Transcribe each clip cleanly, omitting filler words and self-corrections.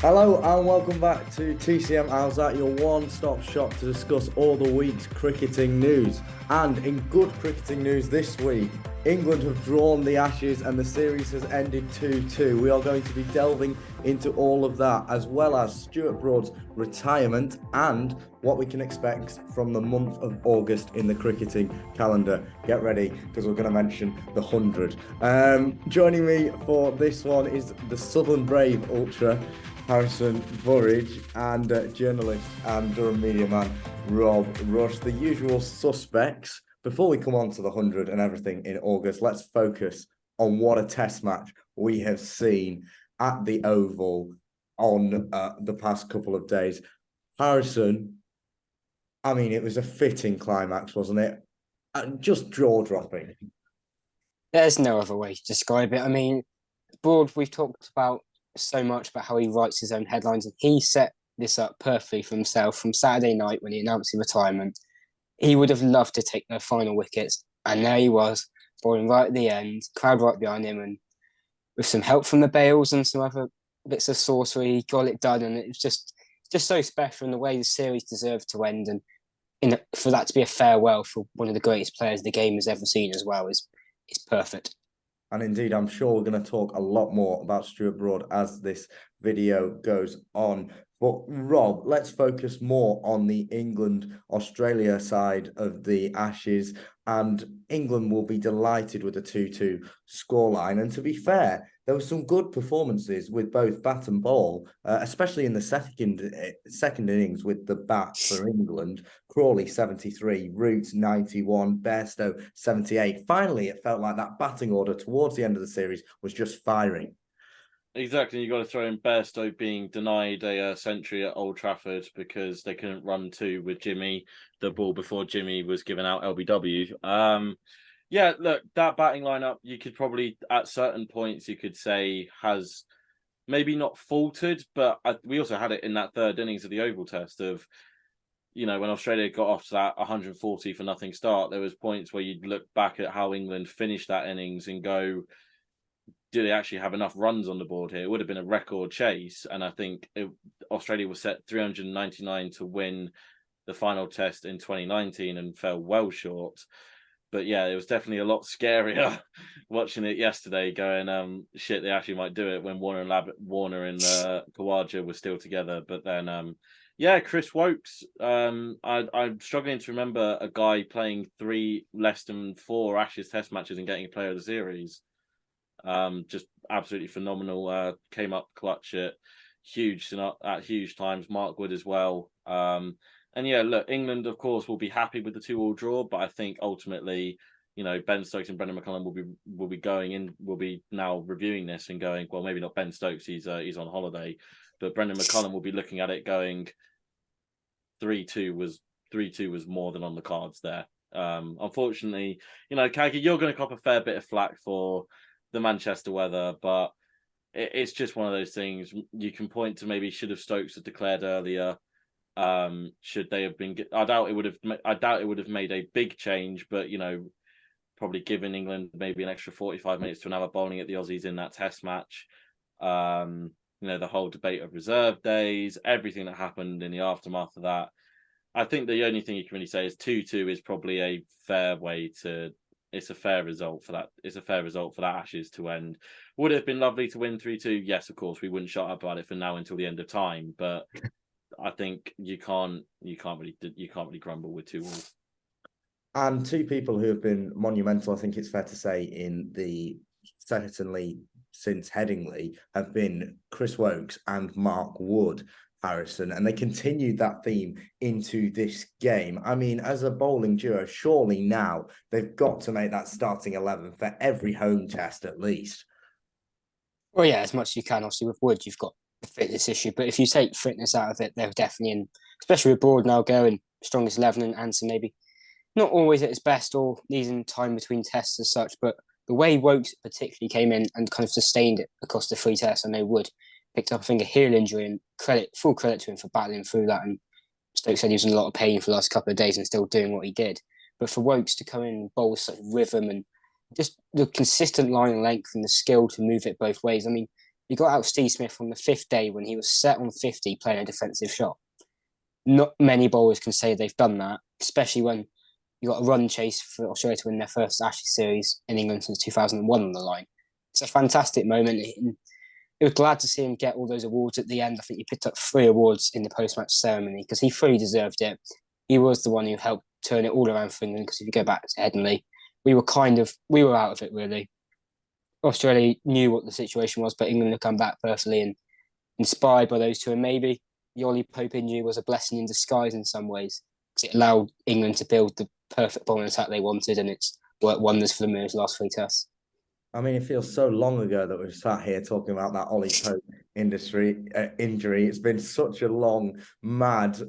Hello and welcome back to TCM Howzat, your one-stop shop to discuss all the week's cricketing news. And in good cricketing news this week, England have drawn the Ashes and the series has ended 2-2. We are going to be delving into all of that, as well as Stuart Broad's retirement and what we can expect from the month of August in the cricketing calendar. Get ready, because we're going to mention the 100. Joining me for this one is the Southern Brave Ultra, Harrison Burridge, and journalist and Durham media man Rob Rush, the usual suspects. Before we come on to the 100 and everything in August, let's focus on what a test match we have seen at the Oval on the past couple of days. Harrison, I mean, it was a fitting climax, wasn't it? Just jaw-dropping. There's no other way to describe it. I mean, Broad, we've talked about so much about how he writes his own headlines, and he set this up perfectly for himself from Saturday night when he announced his retirement. He would have loved to take the final wickets, and there he was, bowling right at the end, crowd right behind him, and with some help from the bails and some other bits of sorcery, he got it done, and it was just so special in the way the series deserved to end, and for that to be a farewell for one of the greatest players the game has ever seen as well is perfect. And indeed, I'm sure we're going to talk a lot more about Stuart Broad as this video goes on. But Rob, let's focus more on the England-Australia side of the Ashes. And England will be delighted with a 2-2 scoreline. And to be fair, there were some good performances with both bat and ball, especially in the second innings with the bat for England. Crawley 73, Root 91, Bairstow 78. Finally, it felt like that batting order towards the end of the series was just firing. Exactly, you got to throw in Bairstow being denied a century at Old Trafford because they couldn't run two with Jimmy, the ball before Jimmy was given out LBW. Yeah, look, that batting lineup, you could probably at certain points you could say has maybe not faltered, but we also had it in that third innings of the Oval Test of, when Australia got off to that 140 for nothing start. There was points where you'd look back at how England finished that innings and go, do they actually have enough runs on the board here? It would have been a record chase. And I think Australia was set 399 to win the final test in 2019 and fell well short. But yeah, it was definitely a lot scarier watching it yesterday going, shit, they actually might do it when Warner and Khawaja were still together. But then, yeah, Chris Woakes, I'm struggling to remember a guy playing 3 less than 4 Ashes test matches and getting a player of the series. Just absolutely phenomenal. Came up clutch at huge times. Mark Wood as well. And yeah, look, England of course will be happy with the 2-2 draw, but I think ultimately, Ben Stokes and Brendan McCullum will be now reviewing this and going, well, maybe not Ben Stokes, he's on holiday, but Brendan McCullum will be looking at it going, 3-2 was more than on the cards there. Unfortunately, Kagi, you're going to cop a fair bit of flack for the Manchester weather, but it's just one of those things. You can point to maybe should have Stokes have declared earlier. Should they have been? I doubt it would have made a big change, but probably given England maybe an extra 45 minutes to another bowling at the Aussies in that Test match. The whole debate of reserve days, everything that happened in the aftermath of that. I think the only thing you can really say is 2-2 is probably a fair way to. It's a fair result for that. It's a fair result for that Ashes to end. Would it have been lovely to win 3-2? Yes, of course. We wouldn't shut up about it from now until the end of time. But I think you can't really grumble with 2-2. And 2 people who have been monumental, I think it's fair to say, in the certainly since Headingley have been Chris Woakes and Mark Wood. Harrison, and they continued that theme into this game. I mean, as a bowling duo, surely now they've got to make that starting 11 for every home test at least. Well, yeah, as much as you can. Obviously, with Wood, you've got the fitness issue, but if you take fitness out of it, they're definitely in, especially with Broad now going strongest 11 and Anson maybe not always at his best or needing time between tests as such, but the way Woakes particularly came in and kind of sustained it across the 3 tests, I know Wood picked up, I think, a heel injury, and full credit to him for battling through that. And Stokes said he was in a lot of pain for the last couple of days and still doing what he did. But for Woakes to come in and bowl with such rhythm and just the consistent line and length and the skill to move it both ways. I mean, you got out Steve Smith on the 5th day when he was set on 50 playing a defensive shot. Not many bowlers can say they've done that, especially when you got a run chase for Australia to win their first Ashes series in England since 2001 on the line. It's a fantastic moment. It was glad to see him get all those awards at the end. I think he picked up 3 awards in the post-match ceremony because he fully deserved it. He was the one who helped turn it all around for England, because if you go back to Headingley, we were out of it, really. Australia knew what the situation was, but England had come back perfectly, and inspired by those two. And maybe the Ollie Pope injury was a blessing in disguise in some ways, because it allowed England to build the perfect bowling attack they wanted, and it's worked wonders for them in those last 3 tests. I mean, it feels so long ago that we've sat here talking about that Ollie Pope injury. It's been such a long, mad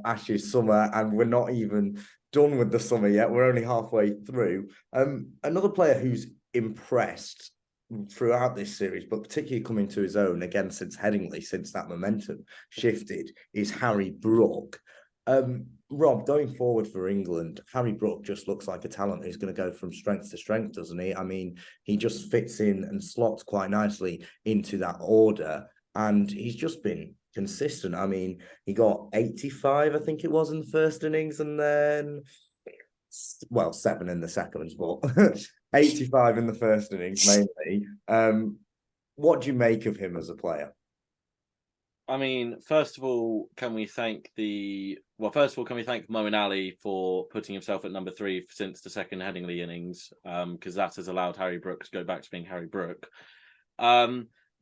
Ashes summer, and we're not even done with the summer yet. We're only halfway through. Another player who's impressed throughout this series, but particularly coming to his own again since Headingley, since that momentum shifted, is Harry Brook. Rob, going forward for England, Harry Brook just looks like a talent who's going to go from strength to strength, doesn't he? I mean, he just fits in and slots quite nicely into that order, and he's just been consistent. I mean, he got 85, I think it was, in the first innings, and then, well, 7 in the second, but 85 in the first innings mainly. What do you make of him as a player? I mean, first of all, can we thank Moeen Ali for putting himself at number 3 since the second Headingley innings, because that has allowed Harry Brook to go back to being Harry Brook.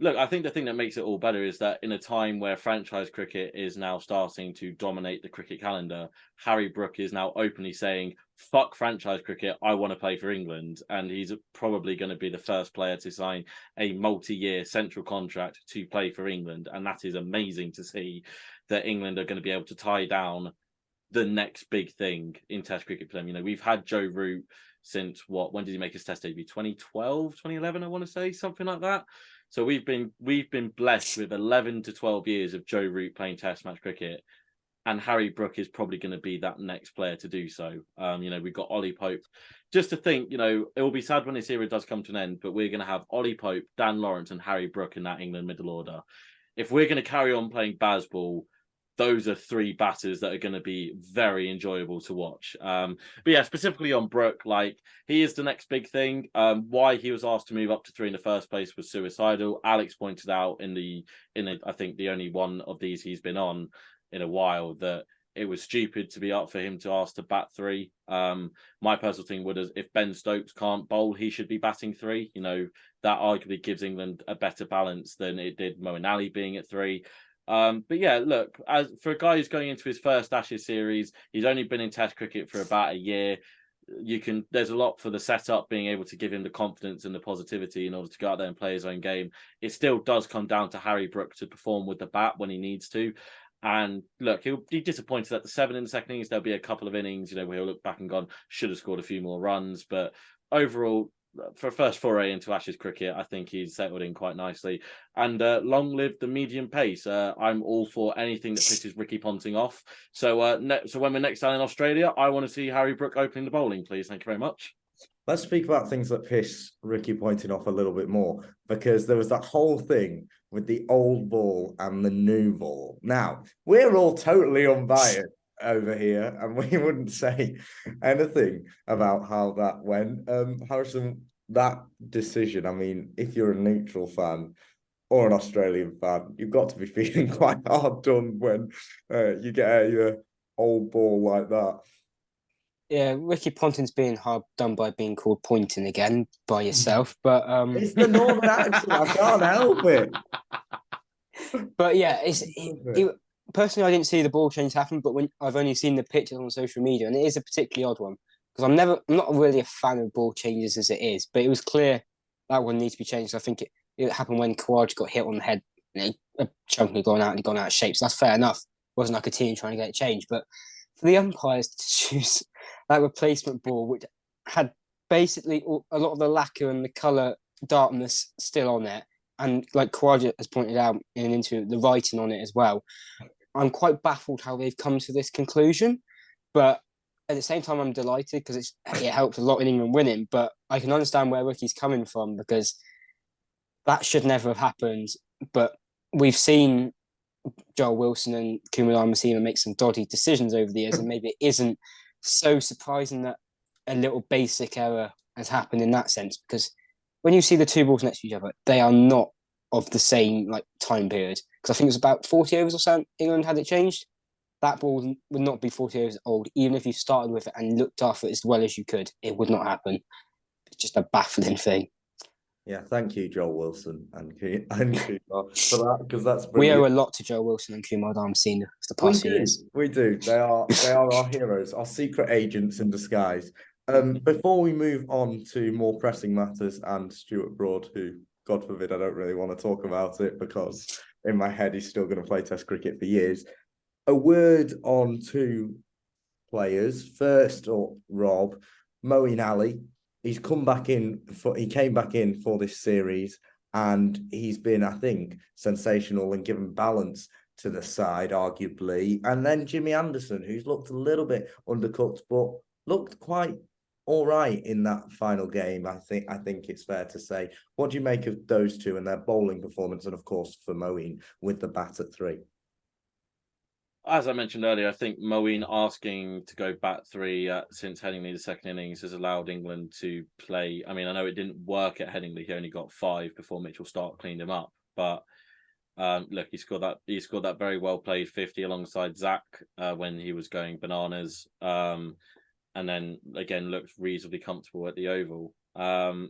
Look, I think the thing that makes it all better is that in a time where franchise cricket is now starting to dominate the cricket calendar, Harry Brook is now openly saying, fuck franchise cricket, I want to play for England. And he's probably going to be the first player to sign a multi-year central contract to play for England. And that is amazing to see, that England are going to be able to tie down the next big thing in Test cricket for them. You know, we've had Joe Root since when did he make his Test debut? 2012, 2011, I want to say, something like that. So we've been blessed with 11 to 12 years of Joe Root playing Test match cricket, and Harry Brook is probably going to be that next player to do so. You know, we've got Ollie Pope. Just to think, you know, it will be sad when this era does come to an end, but we're going to have Ollie Pope, Dan Lawrence, and Harry Brook in that England middle order. If we're going to carry on playing Bazball, those are 3 batters that are going to be very enjoyable to watch. But yeah, specifically on Brook, like, he is the next big thing. Why he was asked to move up to 3 in the first place was suicidal. Alex pointed out I think the only one of these he's been on in a while, that it was stupid to be up for him to ask to bat 3. My personal thing would is, if Ben Stokes can't bowl, he should be batting 3. You know, that arguably gives England a better balance than it did Moeen Ali being at 3. But yeah, look, as for a guy who's going into his first Ashes series, he's only been in Test cricket for about a year. There's a lot for the setup, being able to give him the confidence and the positivity in order to go out there and play his own game. It still does come down to Harry Brook to perform with the bat when he needs to. And look, he'll be disappointed at the 7 in the second innings. There'll be a couple of innings, you know, where he'll look back and gone, should have scored a few more runs. But overall, for a first foray into Ashes cricket, I think he's settled in quite nicely. And long live the medium pace. I'm all for anything that pisses Ricky Ponting off. So when we're next down in Australia, I want to see Harry Brook opening the bowling, please. Thank you very much. Let's speak about things that piss Ricky Ponting off a little bit more, because there was that whole thing with the old ball and the new ball. Now, we're all totally unbiased over here, and we wouldn't say anything about how that went. Harrison, that decision, I mean, if you're a neutral fan or an Australian fan, you've got to be feeling quite hard done when you get a old ball like that. Yeah, Ricky Ponting's being hard done by being called Pointing again by yourself, but it's the northern accent. I can't help it. But yeah, personally, I didn't see the ball change happen, but when I've only seen the pictures on social media, and it is a particularly odd one, because I'm not really a fan of ball changes as it is, but it was clear that one needs to be changed. I think it happened when Khawaja got hit on the head, and a chunk had gone out of shape. So that's fair enough. It wasn't like a team trying to get it changed, but for the umpires to choose that replacement ball, which had basically a lot of the lacquer and the colour darkness still on it, and like Khawaja has pointed out in an interview, the writing on it as well, I'm quite baffled how they've come to this conclusion. But at the same time, I'm delighted because it helped a lot in England winning. But I can understand where Ricky's coming from, because that should never have happened. but we've seen Joel Wilson and Kumar Masima make some dodgy decisions over the years, and maybe it isn't so surprising that a little basic error has happened in that sense, because when you see the two balls next to each other, they are not of the same time period. Because I think it was about 40 overs or something England had it changed. That ball would not be 40 overs old, even if you started with it and looked after it as well as you could. It would not happen. It's just a baffling thing. Yeah, thank you, Joel Wilson and Kumar for that, because that's We owe brilliant. a lot to Joe Wilson and Kumar Dharmasena for the We past few do, years. we do. They are our heroes, our secret agents in disguise. Before we move on to more pressing matters and Stuart Broad, who, God forbid, I don't really want to talk about it because in my head he's still going to play Test cricket for years. A word on two players. First, Rob, Moeen Ali. He came back in for this series, and he's been, I think, sensational and given balance to the side, arguably. And then Jimmy Anderson, who's looked a little bit undercooked, but looked quite all right in that final game. I think it's fair to say. What do you make of those two and their bowling performance, and of course for Moeen with the bat at 3? As I mentioned earlier, I think Moeen asking to go bat 3 since Headingley the second innings has allowed England to play. I mean, I know it didn't work at Headingley; he only got 5 before Mitchell Starc cleaned him up. But look, he scored that very well played 50 alongside Zach when he was going bananas, and then again looked reasonably comfortable at the Oval,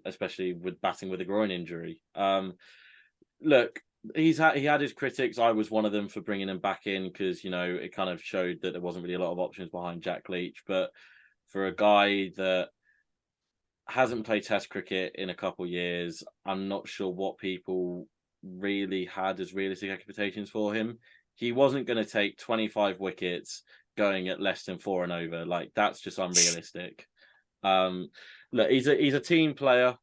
especially with batting with a groin injury. Look. He had his critics. I was one of them for bringing him back in because it kind of showed that there wasn't really a lot of options behind Jack Leach. But for a guy that hasn't played Test cricket in a couple of years, I'm not sure what people really had as realistic expectations for him. He wasn't going to take 25 wickets going at less than 4 and over. That's just unrealistic. Look, he's a team player.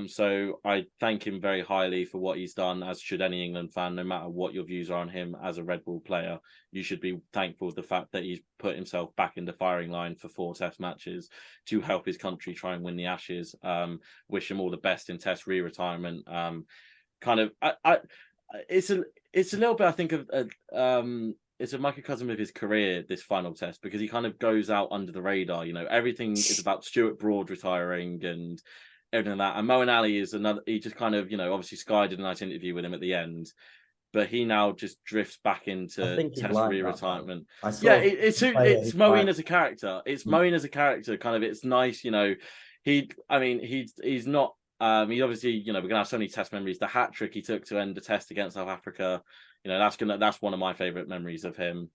So I thank him very highly for what he's done, as should any England fan, no matter what your views are on him as a Red Bull player. You should be thankful for the fact that he's put himself back in the firing line for 4 Test matches to help his country try and win the Ashes. Wish him all the best in Test re-retirement. It's a little bit, I think, of it's a microcosm of his career, this final Test, because he kind of goes out under the radar. Everything is about Stuart Broad retiring and everything like that. And Moeen Ali is another. He just kind of, obviously Sky did a nice interview with him at the end, but he now just drifts back I into think he'd Test like re-retirement. that, though. Yeah, it's it's Moeen as a character. It's Moeen as a character. Kind of, it's nice. He's not. He obviously, we're gonna have so many Test memories. The hat trick he took to end the Test against South Africa, that's one of my favorite memories of him.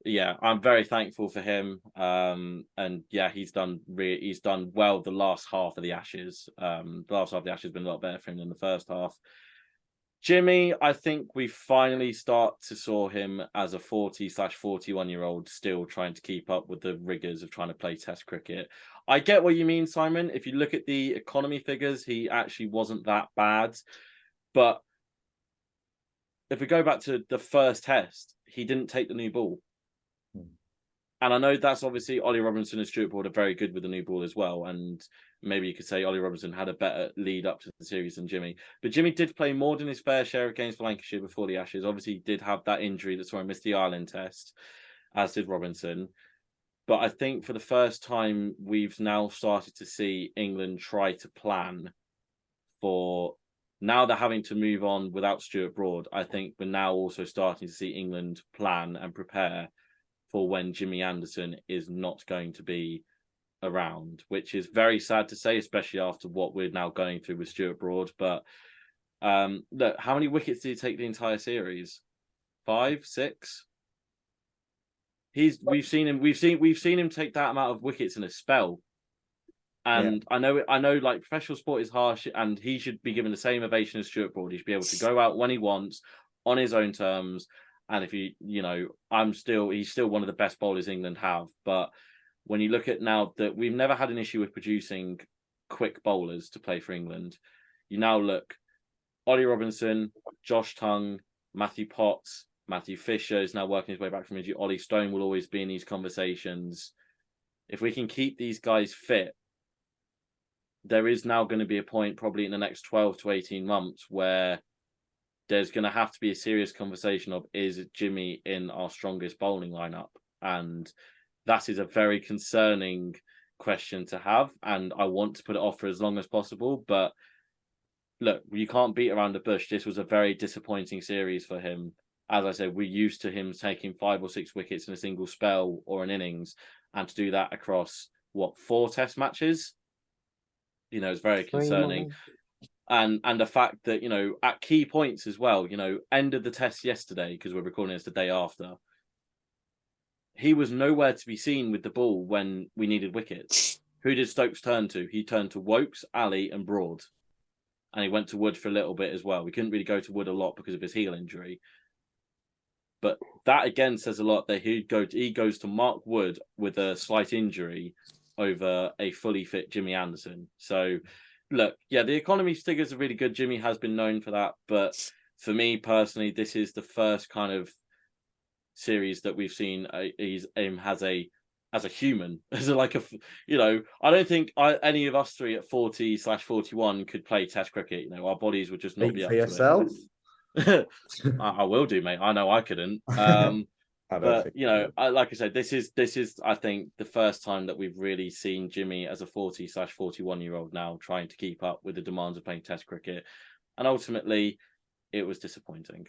Yeah, I'm very thankful for him. And yeah, he's done well the last half of the Ashes. The last half of the Ashes has been a lot better for him than the first half. Jimmy, I think we finally start to saw him as a 40/41-year-old still trying to keep up with the rigors of trying to play Test cricket. I get what you mean, Simon. If you look at the economy figures, he actually wasn't that bad. But if we go back to the first Test, he didn't take the new ball. And I know that's obviously Ollie Robinson and Stuart Broad are very good with the new ball as well. And maybe you could say Ollie Robinson had a better lead up to the series than Jimmy. But Jimmy did play more than his fair share of games for Lancashire before the Ashes. Obviously, he did have that injury that saw him miss the Ireland Test, as did Robinson. But I think for the first time, we've now started to see England try to plan for... Now they're having to move on without Stuart Broad. I think we're now also starting to see England plan and prepare for when Jimmy Anderson is not going to be around, which is very sad to say, especially after what we're now going through with Stuart Broad. But look, how many wickets did he take the entire series? 5, 6? We've seen him take that amount of wickets in a spell. And yeah. I know like professional sport is harsh and he should be given the same ovation as Stuart Broad. He should be able to go out when he wants on his own terms. And if he's still one of the best bowlers England have. But when you look at now that we've never had an issue with producing quick bowlers to play for England, you now look Ollie Robinson, Josh Tongue, Matthew Potts, Matthew Fisher is now working his way back from injury. Ollie Stone will always be in these conversations. If we can keep these guys fit, there is now going to be a point probably in the next 12 to 18 months where there's going to have to be a serious conversation of, is Jimmy in our strongest bowling lineup? And that is a very concerning question to have. And I want to put it off for as long as possible. But look, you can't beat around the bush. This was a very disappointing series for him. As I said, we're used to him taking 5 or 6 wickets in a single spell or an innings, and to do that across 4 test matches, it's very concerning. And the fact that, at key points as well, end of the test yesterday, because we're recording this the day after, he was nowhere to be seen with the ball when we needed wickets. Who did Stokes turn to? He turned to Wokes, Ali and Broad. And he went to Wood for a little bit as well. We couldn't really go to Wood a lot because of his heel injury. But that again says a lot that he goes to Mark Wood with a slight injury over a fully fit Jimmy Anderson. So, look, yeah, the economy figures are really good. Jimmy has been known for that. But for me personally, this is the first kind of series that we've seen him as a human, I don't think any of us three at 40/41 could play Test cricket. Our bodies would just not be up for yourself. To it. I will do, mate. I know I couldn't. But like I said, this is I think the first time that we've really seen Jimmy as a 40/41-year-old now trying to keep up with the demands of playing Test cricket, and ultimately, it was disappointing.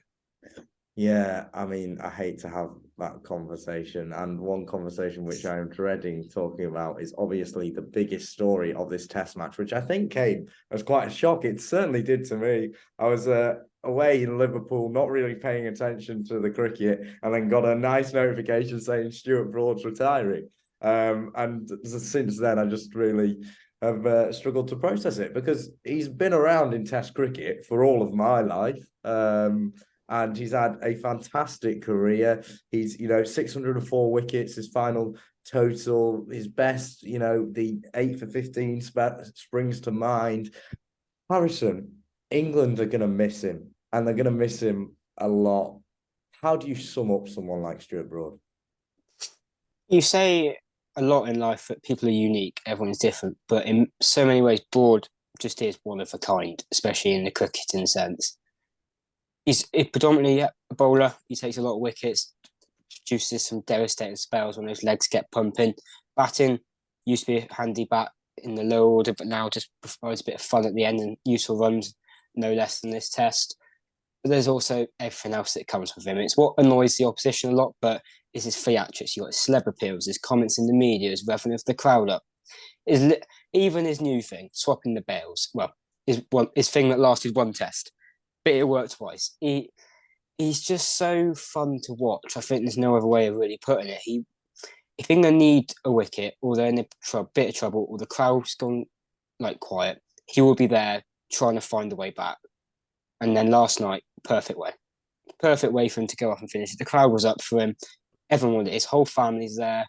Yeah, I mean, I hate to have that conversation. And one conversation which I am dreading talking about is obviously the biggest story of this test match, which I think came as quite a shock. It certainly did to me. I was away in Liverpool, not really paying attention to the cricket, and then got a nice notification saying Stuart Broad's retiring. And since then, I just really have struggled to process it, because he's been around in test cricket for all of my life. And he's had a fantastic career. He's, 604 wickets, his final total, his best, the 8 for 15 springs to mind. Harrison, England are going to miss him, and they're going to miss him a lot. How do you sum up someone like Stuart Broad? You say a lot in life that people are unique, everyone's different, but in so many ways, Broad just is one of a kind, especially in the cricketing sense. He's predominantly a bowler. He takes a lot of wickets, produces some devastating spells when those legs get pumping. Batting used to be a handy bat in the lower order, but now just provides a bit of fun at the end and useful runs, no less than this test. But there's also everything else that comes with him. It's what annoys the opposition a lot, but is his theatrics. You've got his celeb appeals, his comments in the media, his revving of the crowd up. Even his new thing, swapping the bails. Well, his thing that lasted 1 test. But it worked twice. He's just so fun to watch. I think there's no other way of really putting it. If England need a wicket, or they're in a bit of trouble, or the crowd's gone quiet, he will be there trying to find a way back. And then last night, perfect way for him to go off and finish it. The crowd was up for him. Everyone wanted it. His whole family's there.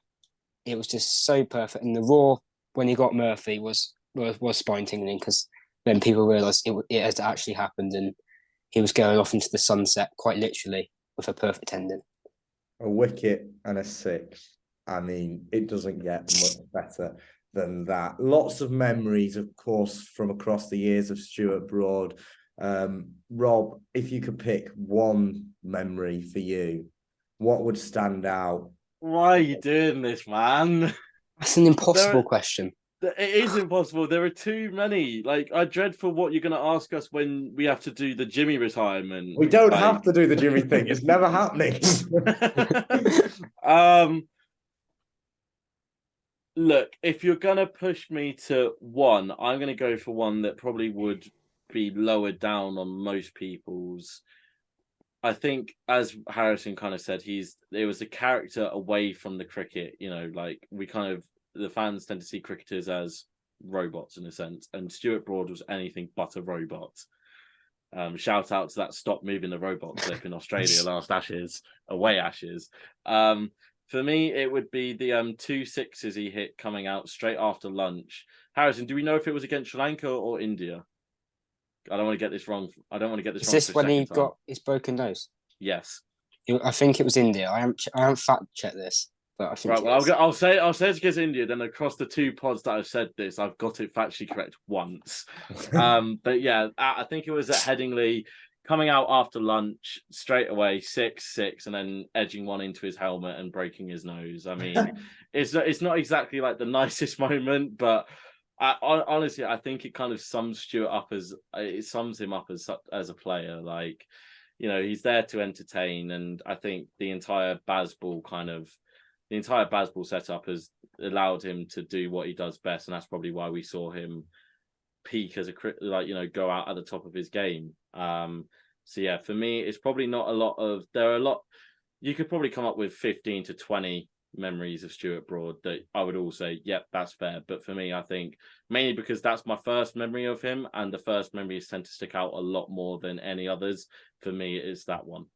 It was just so perfect. And the raw when he got Murphy was spine tingling, because then people realised it has actually happened, and he was going off into the sunset, quite literally, with a perfect ending. A wicket and a 6. I mean, it doesn't get much better than that. Lots of memories, of course, from across the years of Stuart Broad. Rob, if you could pick one memory for you, what would stand out? Why are you doing this, man? That's an impossible question. It is impossible. There are too many. I dread for what you're going to ask us when we have to do the Jimmy retirement. We don't have to do the Jimmy thing. It's never happening. Look, if you're going to push me to one, I'm going to go for one that probably would be lower down on most people's. I think, as Harrison kind of said, there was a character away from the cricket. The fans tend to see cricketers as robots in a sense, and Stuart Broad was anything but a robot. Shout out to that "Stop Moving the Robot" clip in Australia last away Ashes. For me, it would be the 2 sixes he hit coming out straight after lunch. Harrison, do we know if it was against Sri Lanka or India? I don't want to get this wrong. Is this when he got his broken nose? Yes. I think it was India. I haven't fact checked this. But I think I'll say it's against India. Then across the 2 pods that I've said this, I've got it factually correct once. But yeah, I think it was at Headingley. coming out after lunch straight away, 6-6, and then edging one into his helmet and breaking his nose. I mean, it's not exactly like the nicest moment, but honestly, I think it kind of sums Stuart up as a player. Like, he's there to entertain, and I think the entire Bazball setup has allowed him to do what he does best, and that's probably why we saw him peak as go out at the top of his game. So yeah, for me, it's probably not a lot of. There are a lot. You could probably come up with 15 to 20 memories of Stuart Broad that I would all say, yep, that's fair. But for me, I think mainly because that's my first memory of him, and the first memories tend to stick out a lot more than any others. For me, it's that one.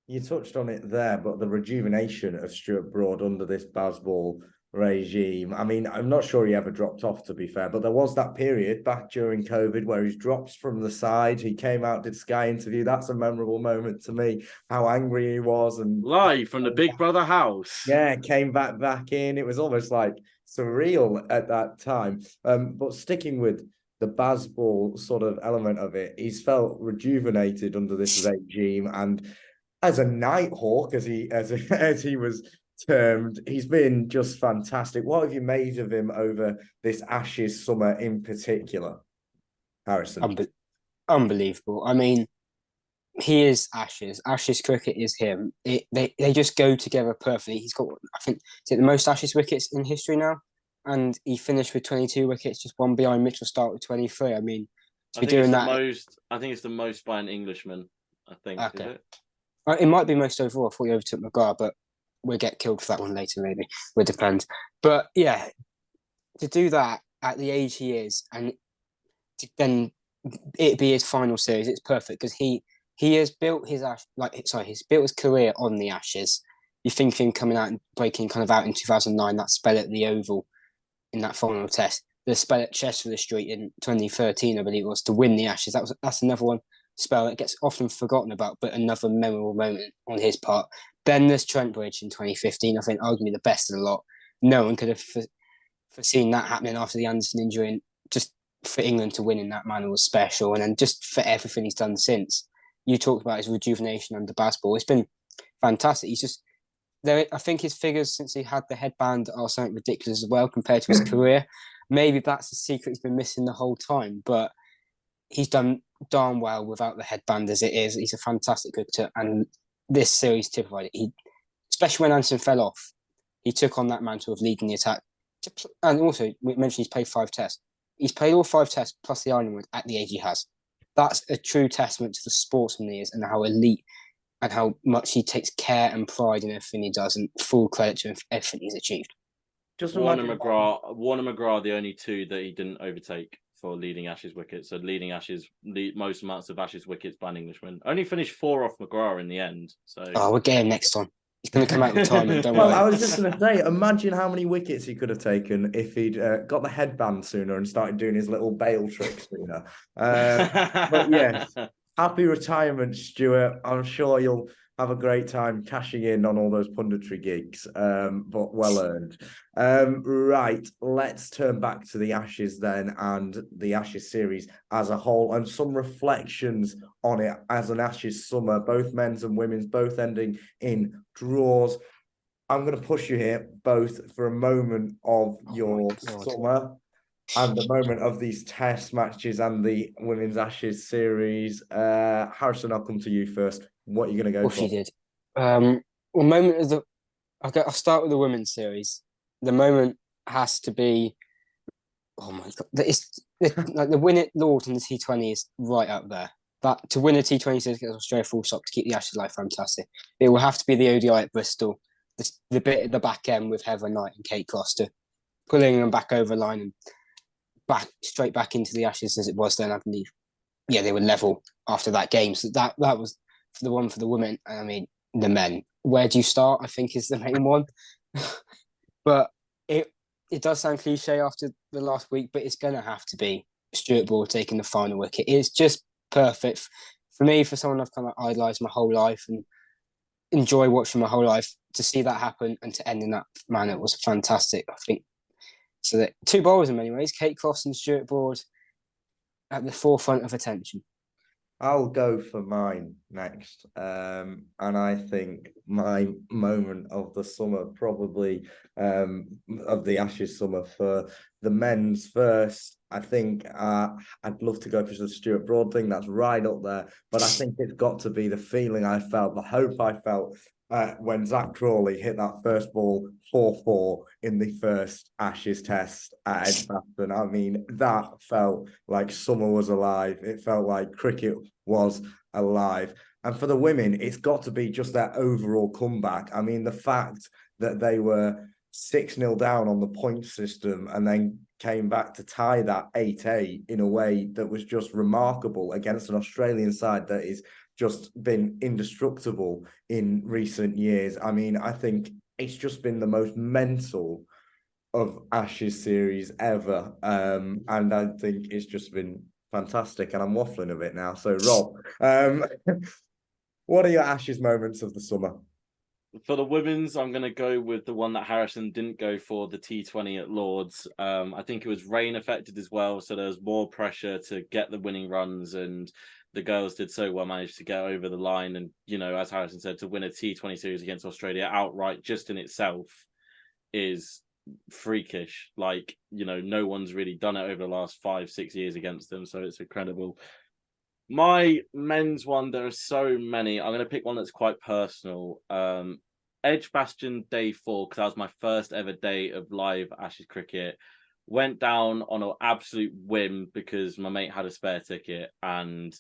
You touched on it there, but the rejuvenation of Stuart Broad under this Bazball regime. I mean, I'm not sure he ever dropped off, to be fair, but there was that period back during COVID where he's drops from the side. He came out, did Sky interview. That's a memorable moment to me, how angry he was. And live from the Big Brother house. Yeah, came back in. It was almost like surreal at that time. But sticking with the Bazball sort of element of it, he's felt rejuvenated under this regime, and as a Nighthawk, as he was termed, he's been just fantastic. What have you made of him over this Ashes summer in particular, Harrison? Unbelievable. I mean, he is Ashes. Ashes cricket is him. They just go together perfectly. He's got, I think, is it the most Ashes wickets in history now? And he finished with 22 wickets, just one behind Mitchell Stark with 23. I mean, to be doing that. I think it's the most by an Englishman, I think. Okay. Is it? It might be most overall. I thought he overtook McGrath, but we'll get killed for that one later, maybe. It depends. But yeah, to do that at the age he is, and then it be his final series, it's perfect because he has built he's built his career on the Ashes. You think him coming out and breaking kind of out in 2009, that spell at the Oval in that final test, the spell at Chester Street in 2013, I believe it was, to win the Ashes. That's another one spell that gets often forgotten about, but another memorable moment on his part. Then there's Trent Bridge in 2015, I think arguably the best of the lot. No one could have foreseen that happening after the Anderson injury, and just for England to win in that manner was special. And then just for everything he's done since. You talked about his rejuvenation under Bazball. It's been fantastic. He's just there. I think his figures since he had the headband are something ridiculous as well compared to his career. Maybe that's the secret he's been missing the whole time, but he's done darn well without the headband as it is. He's a fantastic cricketer, and this series typified it. Especially when Anderson fell off, he took on that mantle of leading the attack. And also, we mentioned he's played 5 tests. He's played all 5 tests plus the Ireland at the age he has. That's a true testament to the sportsman he is and how elite and how much he takes care and pride in everything he does, and full credit to everything he's achieved. Just Warner McGrath, the only 2 that he didn't overtake for leading Ashes wickets. So leading most amounts of Ashes wickets by an Englishman. Only finished 4 off McGrath in the end. So we'll get him next time. He's going to come out of retirement, don't worry. I was just going to say, imagine how many wickets he could have taken if he'd got the headband sooner and started doing his little bail tricks sooner. But yes, happy retirement, Stuart. I'm sure you'll have a great time cashing in on all those punditry gigs, but well earned. Right, let's turn back to the Ashes then, and the Ashes series as a whole, and some reflections on it as an Ashes summer, both men's and women's, both ending in draws. I'm going to push you here both for a moment of your summer and the moment of these test matches and the women's Ashes series. Harrison, I'll come to you first. What are you going to go for? You did. Moment of I'll start with the women's series. The moment has to be, oh my god, it's like the win at Lords in the T20 is right up there. But to win a T20 series against Australia full stop to keep the Ashes alive, fantastic. It will have to be the ODI at Bristol, the bit at the back end with Heather Knight and Kate Costa, pulling them back over line and straight back into the Ashes as it was then, I believe. Yeah, they were level after that game. So that was the one for the women. I mean, the men. Where do you start? I think is the main one. But it does sound cliche after the last week, but it's going to have to be Stuart Broad taking the final wicket. It's just perfect for me, for someone I've kind of idolised my whole life and enjoy watching my whole life. To see that happen and to end in that manner was fantastic, I think. So that 2 bowlers in many ways, Kate Cross and Stuart Broad, at the forefront of attention. I'll go for mine next. And I think my moment of the summer, probably of the Ashes summer for the men's first. I think I'd love to go for the Stuart Broad thing. That's right up there. But I think it's got to be the feeling I felt, the hope I felt when Zach Crawley hit that first ball 4-4 in the first Ashes test at Edgbaston. I mean, that felt like summer was alive. It felt like cricket was alive. And for the women, it's got to be just their overall comeback. I mean, the fact that they were 6-0 down on the point system and then came back to tie that 8-8 in a way that was just remarkable against an Australian side that is just been indestructible in recent years. I mean, I think it's just been the most mental of Ashes series ever. And I think it's just been fantastic. And I'm waffling a bit now. So, Rob, what are your Ashes moments of the summer? For the women's, I'm going to go with the one that Harrison didn't go for, the T20 at Lords. I think it was rain affected as well, so there was more pressure to get the winning runs, and the girls did so well, managed to get over the line. And, you know, as Harrison said, to win a T20 series against Australia outright just in itself is freakish. Like, you know, no one's really done it over the last 5-6 years against them, so it's incredible. My men's one, there are so many. I'm going to pick one that's quite personal. Edgbaston Day 4, because that was my first ever day of live Ashes cricket. Went down on an absolute whim because my mate had a spare ticket, and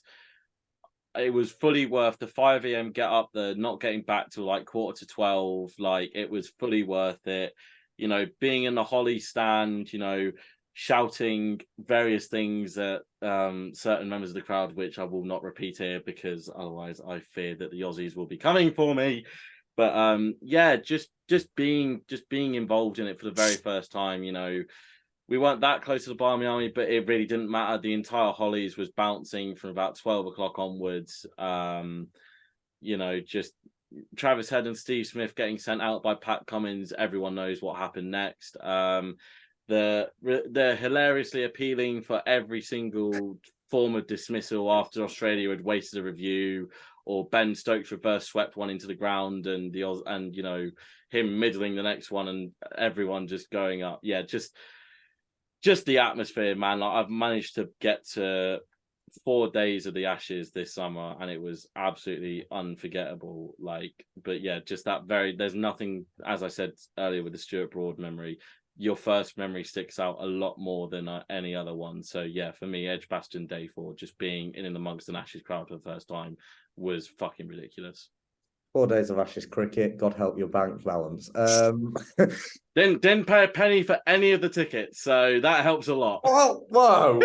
it was fully worth the 5 a.m. get up, the not getting back till like 11:45. Like, it was fully worth it. You know, being in the Holly stand, you know, shouting various things at certain members of the crowd, which I will not repeat here because otherwise I fear that the Aussies will be coming for me. But yeah, just being involved in it for the very first time. You know, we weren't that close to the Barmy Army, but it really didn't matter. The entire Hollies was bouncing from about 12 o'clock onwards. You know, just Travis Head and Steve Smith getting sent out by Pat Cummins. Everyone knows what happened next. They're hilariously appealing for every single form of dismissal after Australia had wasted a review, or Ben Stokes reverse swept one into the ground, and you know, him middling the next one, and everyone just going up. Yeah, just the atmosphere, man. Like, I've managed to get to 4 days of the Ashes this summer, and it was absolutely unforgettable. Like, but yeah, just that there's nothing, as I said earlier with the Stuart Broad memory, your first memory sticks out a lot more than any other one. So yeah, for me, Edgbaston Day 4, just being in amongst an Ashes crowd for the first time was fucking ridiculous. 4 days of Ashes cricket, God help your bank balance. Didn't pay a penny for any of the tickets, so that helps a lot. Oh, whoa.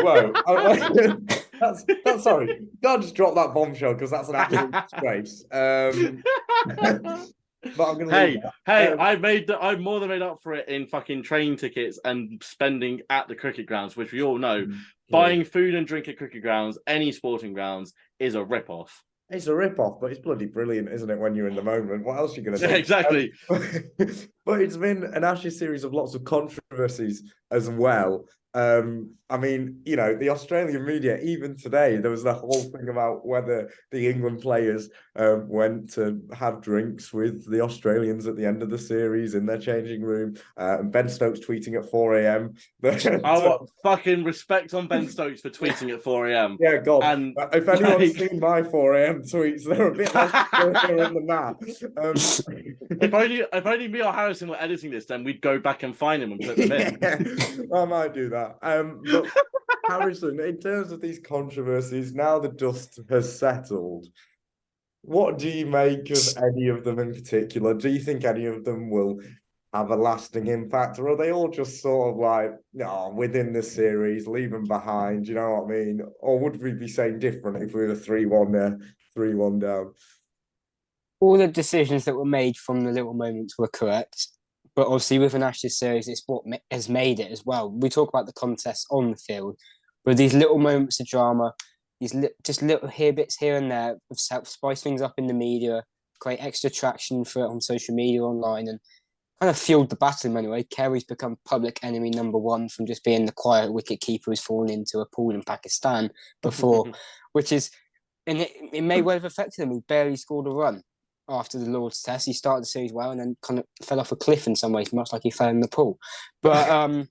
That's sorry. God, just drop that bombshell because that's an absolute disgrace. But I'm gonna leave that. I've more than made up for it in fucking train tickets and spending at the cricket grounds, which we all know. Buying food and drink at cricket grounds, any sporting grounds, is a rip-off. It's a rip-off, but it's bloody brilliant, isn't it, when you're in the moment? What else are you going to do? Yeah, exactly. But it's been an Ashes series of lots of controversies as well. I mean, you know, the Australian media, even today, there was that whole thing about whether the England players went to have drinks with the Australians at the end of the series in their changing room. And Ben Stokes tweeting at 4 a.m. Oh, fucking respect on Ben Stokes for tweeting at 4 a.m. Yeah, God. And if anyone's seen my 4 a.m. tweets, they're a bit less than that. If only me or Harrison were editing this, then we'd go back and find them and put them in. I might do that. But Harrison, in terms of these controversies, now the dust has settled, what do you make of any of them in particular? Do you think any of them will have a lasting impact, or are they all just sort of like, no, within the series, leave them behind, you know what I mean? Or would we be saying different if we were 3-1 there, 3-1 down? All the decisions that were made from the little moments were correct. But obviously, with an Ashes series, it's what has made it as well. We talk about the contest on the field, but these little moments of drama, just little bits here and there, help spice things up in the media, create extra traction for it on social media, online, and kind of fueled the battle in many ways. Kerry's become public enemy #1 from just being the quiet wicket keeper who's fallen into a pool in Pakistan before, which is And it may well have affected him. He barely scored a run after the Lord's Test. He started the series well and then kind of fell off a cliff in some ways, much like he fell in the pool. But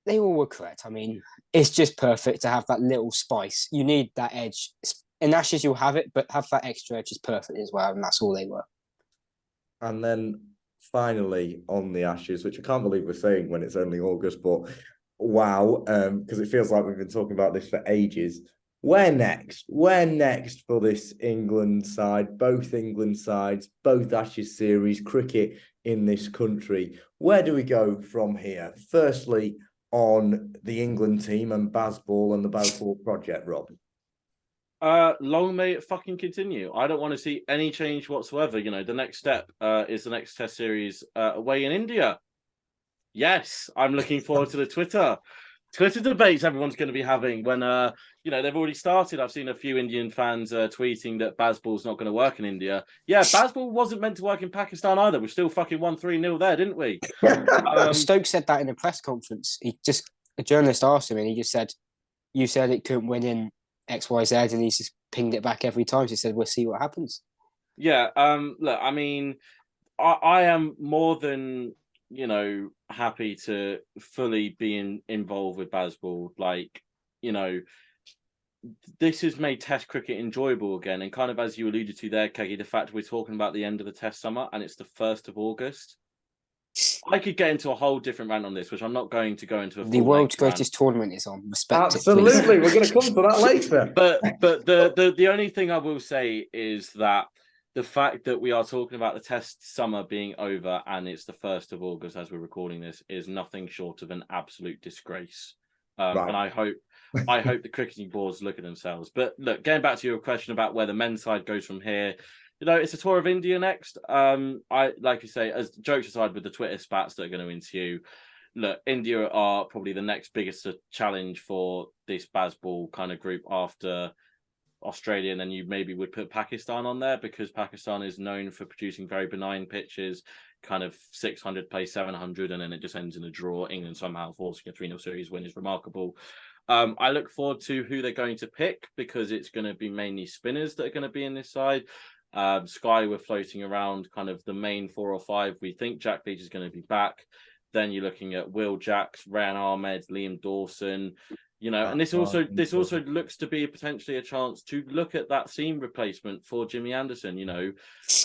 they all were correct. I mean, it's just perfect to have that little spice. You need that edge. In Ashes, you'll have it, but have that extra edge is perfect as well, and that's all they were. And then finally on the Ashes, which I can't believe we're saying when it's only August, but wow, because it feels like we've been talking about this for ages. Where next? Where next for this England side? Both England sides, both Ashes series, cricket in this country. Where do we go from here? Firstly, on the England team and Bazball and the Bazball project, Rob. Long may it fucking continue. I don't want to see any change whatsoever. You know, the next step is the next Test series away in India. Yes, I'm looking forward to the Twitter debates everyone's going to be having when they've already started. I've seen a few Indian fans tweeting that Bazball's not going to work in India. Yeah, Bazball wasn't meant to work in Pakistan either. We still fucking won 3-0 there, didn't we? Stokes said that in a press conference. A journalist asked him, and he just said, "You said it couldn't win in XYZ," and he's just pinged it back every time. So he said, "We'll see what happens." Yeah. Look, I mean, I am more than happy to fully be involved with Bazball. Like, this has made Test cricket enjoyable again, and kind of as you alluded to there, Keggy, the fact we're talking about the end of the Test summer and it's the 1st of August. I could get into a whole different rant on this, which I'm not going to go into. The world's greatest tournament is on. Respect Absolutely, it, we're going to come to that later. But the only thing I will say is that the fact that we are talking about the Test summer being over and it's the 1st of August as we're recording this is nothing short of an absolute disgrace. Right. And I hope the cricketing boards look at themselves. But look, going back to your question about where the men's side goes from here. It's a tour of India next. I like you say, as jokes aside, with the Twitter spats that are going to ensue, look, India are probably the next biggest challenge for this Bazball kind of group after Australia, and then you maybe would put Pakistan on there because Pakistan is known for producing very benign pitches, kind of 600 play 700, and then it just ends in a draw. England somehow forcing a 3-0 series win is remarkable. I look forward to who they're going to pick because it's going to be mainly spinners that are going to be in this side. Sky were floating around kind of the main 4 or 5. We think Jack Leach is going to be back. Then you're looking at Will Jacks, Ryan Ahmed, Liam Dawson, and this also looks to be potentially a chance to look at that seam replacement for Jimmy Anderson.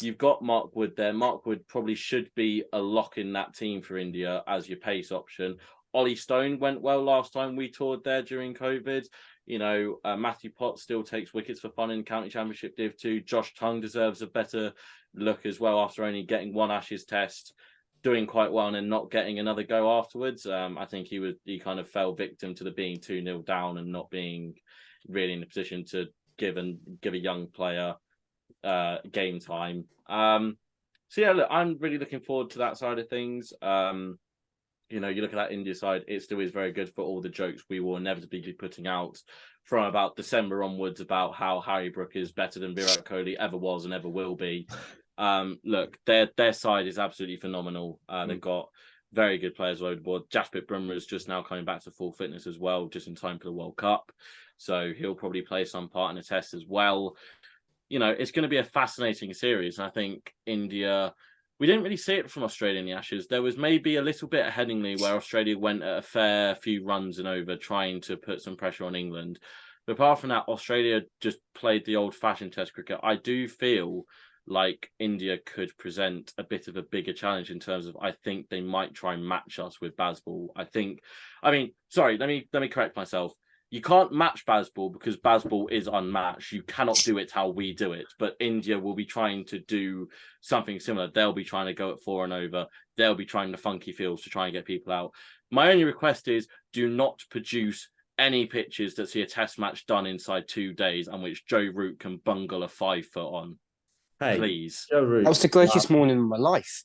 You've got Mark Wood there. Mark Wood probably should be a lock in that team for India as your pace option. Ollie Stone went well last time we toured there during COVID. Matthew Potts still takes wickets for fun in County Championship Div 2. Josh Tongue deserves a better look as well after only getting one Ashes Test, doing quite well and then not getting another go afterwards. I think he kind of fell victim to the being 2-0 down and not being really in a position to give a young player game time. So yeah, look, I'm really looking forward to that side of things. You look at that India side, it still is very good for all the jokes we will inevitably be putting out from about December onwards about how Harry Brook is better than Virat Kohli ever was and ever will be. Look, their side is absolutely phenomenal. They've got very good players all over the board. Jasprit Bumrah is just now coming back to full fitness as well, just in time for the World Cup. So he'll probably play some part in the Test as well. It's going to be a fascinating series. And I think India... We didn't really see it from Australia in the Ashes. There was maybe a little bit at Headingley where Australia went at a fair few runs and over trying to put some pressure on England. But apart from that, Australia just played the old-fashioned Test cricket. I do feel like India could present a bit of a bigger challenge in terms of I think they might try and match us with Bazball. Let me correct myself. You can't match Bazball because Bazball is unmatched. You cannot do it how we do it. But India will be trying to do something similar. They'll be trying to go at 4 and over. They'll be trying the funky fields to try and get people out. My only request is do not produce any pitches that see a Test match done inside 2 days and which Joe Root can bungle a 5-foot on. Hey, please. Joe Root. That was the greatest morning of my life.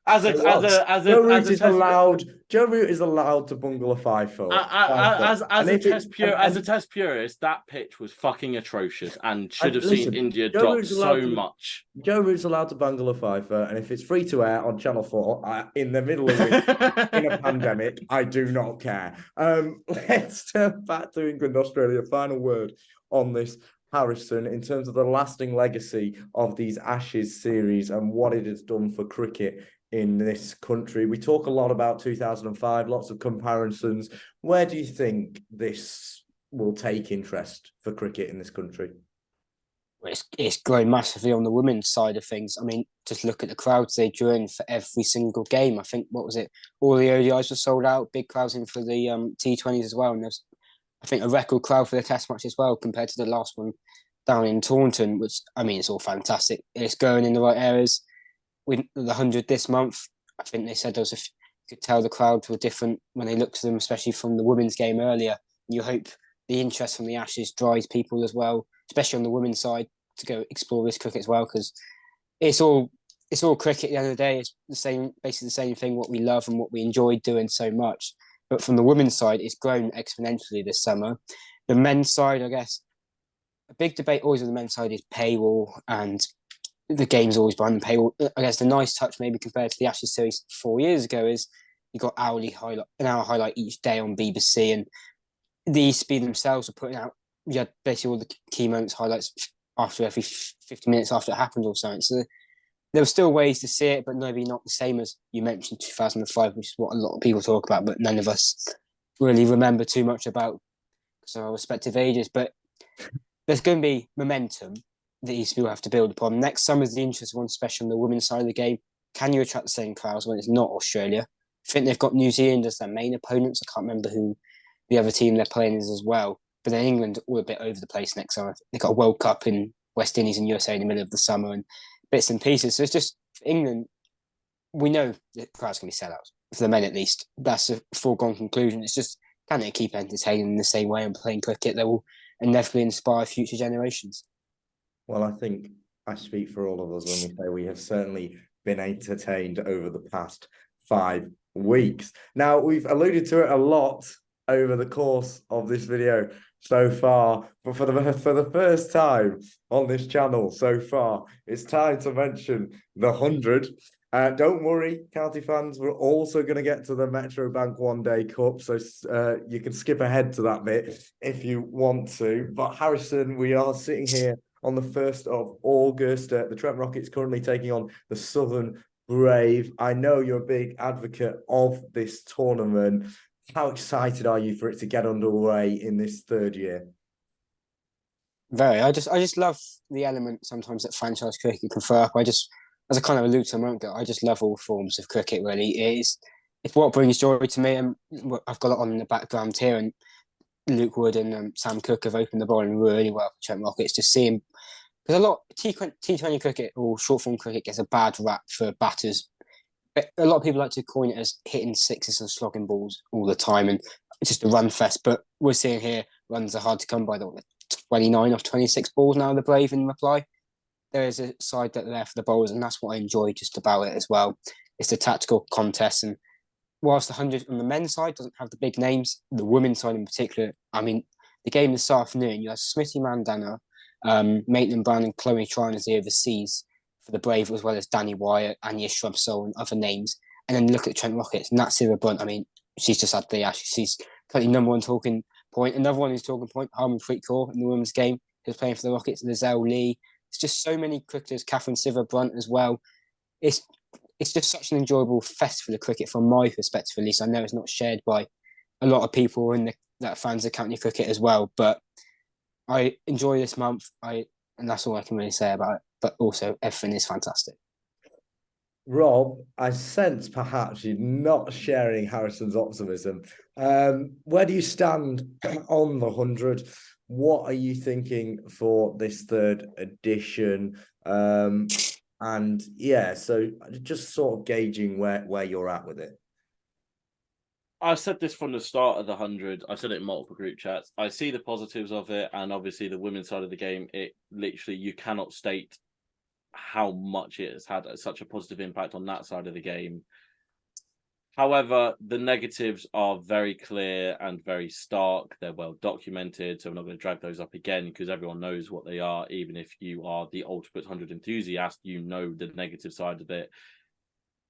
as a So as what? a as Joe a as Root a is test allowed. Joe Root is allowed to bungle a 5 foot. 5 foot. as And a if it's as a test purist, that pitch was fucking atrocious and should and have seen listen, India Joe drop Root's allowed so to. much. Joe Root's allowed to bungle a 5 foot, and if it's free to air on Channel 4 in the middle of winter in a pandemic, I do not care. Let's turn back to England, Australia. Final word on this, Harrison, in terms of the lasting legacy of these Ashes series and what it has done for cricket in this country. We talk a lot about 2005, lots of comparisons. Where do you think this will take interest for cricket in this country? It's grown massively on the women's side of things. I mean, just look at the crowds they drew in for every single game. I think, what was it? All the ODIs were sold out, big crowds in for the T20s as well. And there's, I think, a record crowd for the Test match as well compared to the last one down in Taunton, which, I mean, it's all fantastic. It's going in the right areas. With the 100 this month, I think they said there was you could tell the crowds were different when they looked to them, especially from the women's game earlier. And you hope the interest from the Ashes drives people as well, especially on the women's side, to go explore this cricket as well, because it's all cricket at the end of the day. It's the same, basically the same thing, what we love and what we enjoy doing so much. But from the women's side, it's grown exponentially this summer. The men's side, I guess, a big debate always on the men's side is paywall, and the game's always behind the paywall. I guess the nice touch, maybe compared to the Ashes series 4 years ago, is you got an hour highlight each day on BBC, and the ECB themselves are putting out basically all the key moments highlights after every 50 minutes after it happened or something. So there were still ways to see it, but maybe not the same as you mentioned 2005, which is what a lot of people talk about, but none of us really remember too much about because of our respective ages. But there's going to be momentum that ECB will have to build upon. Next summer's the interesting one, especially on the women's side of the game. Can you attract the same crowds when it's not Australia? I think they've got New Zealand as their main opponents. I can't remember who the other team they're playing is as well. But then England all a bit over the place next summer. They've got a World Cup in West Indies and USA in the middle of the summer and bits and pieces. So it's just, for England, we know the crowd's going to be sellouts, for the men at least. That's a foregone conclusion. It's just, can they keep entertaining in the same way and playing cricket that will inevitably inspire future generations? Well, I think I speak for all of us when we say we have certainly been entertained over the past 5 weeks. Now, we've alluded to it a lot over the course of this video so far, but for the first time on this channel so far, it's time to mention the 100. Don't worry, County fans, we're also going to get to the Metro Bank One Day Cup, so you can skip ahead to that bit if you want to. But Harrison, we are sitting here on the 1st of August. The Trent Rockets currently taking on the Southern Brave. I know you're a big advocate of this tournament. How excited are you for it to get underway in this third year? Very. I just love the element sometimes that franchise cricket can throw up. As I kind of alluded to a moment ago, I just love all forms of cricket, really. It's what brings joy to me. And I've got it on in the background here, and Luke Wood and Sam Cook have opened the bowling really well for Trent Rockets. Just seeing, because a lot T20 cricket or short form cricket gets a bad rap for batters. A lot of people like to coin it as hitting sixes and slogging balls all the time, and it's just a run fest. But we're seeing here runs are hard to come by. The 29 of 26 balls now. The Brave in reply. There is a side that are there for the bowlers, and that's what I enjoy just about it as well. It's the tactical contest, and whilst the 100 on the men's side doesn't have the big names, the women's side in particular, I mean, the game this afternoon, you have Smithy Mandana, Maitland Brown and Chloe Trine as the overseas for the Brave, as well as Danny Wyatt, Anya Shrubsole and other names. And then look at Trent Rockets, Natsira Bunt. I mean, she's just had the Ashes. She's currently number one talking point. Another one who's talking point, Harmanpreet Kaur in the women's game, who's playing for the Rockets, Lizelle Lee. It's just so many cricketers, Catherine Siver Brunt as well. It's just such an enjoyable festival of cricket from my perspective, at least. I know it's not shared by a lot of people that are fans of county cricket as well, but I enjoy this month. And that's all I can really say about it. But also, everything is fantastic. Rob, I sense perhaps you're not sharing Harrison's optimism. Where do you stand on the 100? What are you thinking for this third edition? And yeah, so just sort of gauging where you're at with it. I said this from the start of the 100. I said it in multiple group chats. I see the positives of it, and obviously the women's side of the game. It literally, you cannot state how much it has had such a positive impact on that side of the game. However, the negatives are very clear and very stark. They're well documented, so I'm not going to drag those up again because everyone knows what they are. Even if you are the ultimate 100 enthusiast, you know the negative side of it.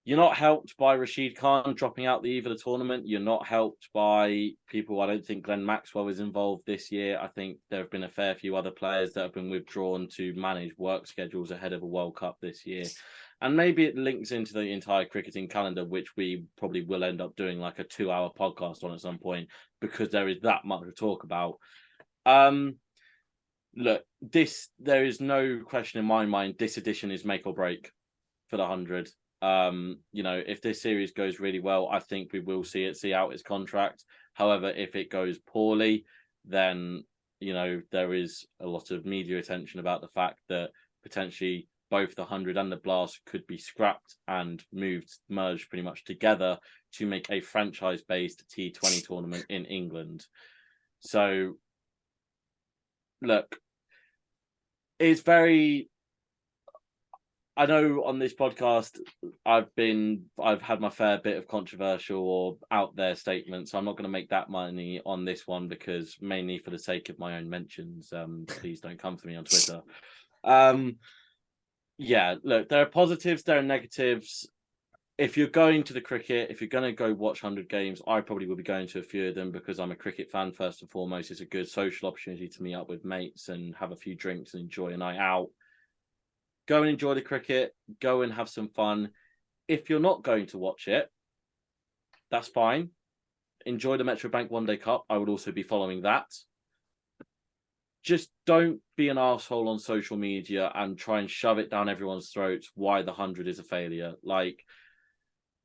You're not helped by Rashid Khan dropping out the eve of the tournament. You're not helped by people. I don't think Glenn Maxwell is involved this year. I think there have been a fair few other players that have been withdrawn to manage work schedules ahead of a World Cup this year. And maybe it links into the entire cricketing calendar, which we probably will end up doing like a 2-hour podcast on at some point because there is that much to talk about. Look, there is no question in my mind, this edition is make or break for the 100. If this series goes really well, I think we will see it see out its contract. However, if it goes poorly, then, there is a lot of media attention about the fact that potentially both the 100 and the Blast could be scrapped and merged pretty much together to make a franchise-based T20 tournament in England. So, look, it's very... I know on this podcast, I've had my fair bit of controversial or out there statements. So I'm not going to make that money on this one because mainly for the sake of my own mentions, please don't come for me on Twitter. Look, there are positives, there are negatives. If you're going to the cricket, if you're going to go watch 100 games, I probably will be going to a few of them because I'm a cricket fan first and foremost. It's a good social opportunity to meet up with mates and have a few drinks and enjoy a night out. Go and enjoy the cricket. Go and have some fun. If you're not going to watch it, that's fine. Enjoy the Metrobank One Day Cup. I would also be following that. Just don't be an arsehole on social media and try and shove it down everyone's throats why the 100 is a failure. Like,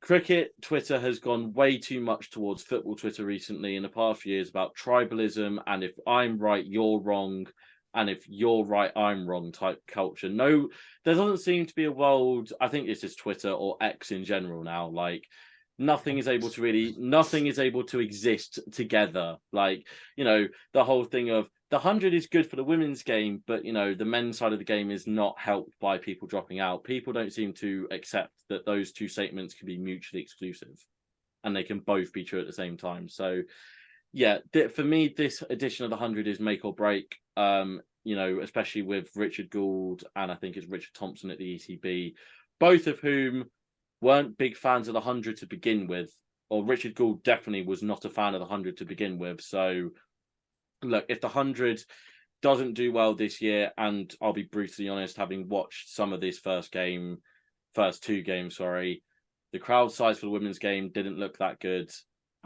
cricket Twitter has gone way too much towards football Twitter recently in the past few years about tribalism and if I'm right, you're wrong. And if you're right, I'm wrong type culture. No, there doesn't seem to be a world. I think it's just Twitter or X in general now. Like nothing is able to exist together. Like, the whole thing of the 100 is good for the women's game, but the men's side of the game is not helped by people dropping out. People don't seem to accept that those two statements can be mutually exclusive and they can both be true at the same time. So for me, this edition of the 100 is make or break. Especially with Richard Gould and I think it's Richard Thompson at the ECB, both of whom weren't big fans of the 100 to begin with, or Richard Gould definitely was not a fan of the 100 to begin with. So, look, if the 100 doesn't do well this year, and I'll be brutally honest, having watched some of this first two games, the crowd size for the women's game didn't look that good.